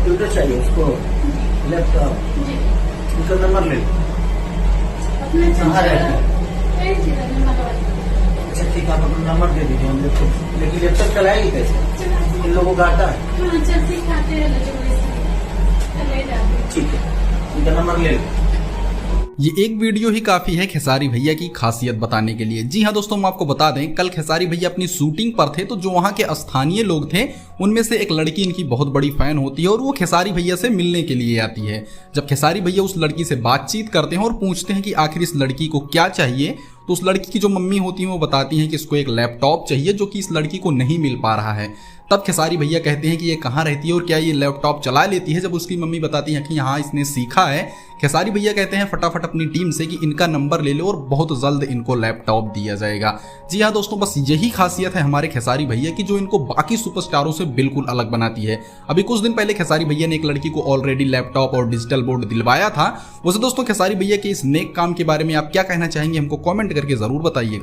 Computer चाहिए उसको, laptop, उसका नंबर ले लो। कहाँ रहते हैं? अच्छा ठीक है, आप अपना नंबर दे दीजिए हम लोग। लेकिन लैपटॉप चलाएगी कैसे? इन लोगों को आता है? ठीक है, इनका नंबर ले लो। ये एक वीडियो ही काफी है खेसारी भैया की खासियत बताने के लिए। जी हाँ दोस्तों, हम आपको बता दें, कल खेसारी भैया अपनी शूटिंग पर थे, तो जो वहाँ के स्थानीय लोग थे उनमें से एक लड़की इनकी बहुत बड़ी फैन होती है और वो खेसारी भैया से मिलने के लिए आती है। जब खेसारी भैया उस लड़की से बातचीत करते हैं और पूछते हैं कि आखिर इस लड़की को क्या चाहिए, तो उस लड़की की जो मम्मी होती हैं वो बताती हैं कि इसको एक लैपटॉप चाहिए, जो कि इस लड़की को नहीं मिल पा रहा है। तब खेसारी भैया कहते हैं कि ये कहाँ रहती है और क्या ये लैपटॉप चला लेती है। जब उसकी मम्मी बताती है कि हाँ इसने सीखा है, खेसारी भैया कहते हैं फटाफट अपनी टीम से कि इनका नंबर ले लो और बहुत जल्द इनको लैपटॉप दिया जाएगा। जी हाँ दोस्तों, बस यही खासियत है हमारे खेसारी भैया की, जो इनको बाकी सुपरस्टारों से बिल्कुल अलग बनाती है। अभी कुछ दिन पहले खेसारी भैया ने एक लड़की को ऑलरेडी लैपटॉप और डिजिटल बोर्ड दिलवाया था। वैसे दोस्तों, खेसारी भैया के इस नेक काम के बारे में आप क्या कहना चाहेंगे, हमको कॉमेंट करके जरूर बताइए।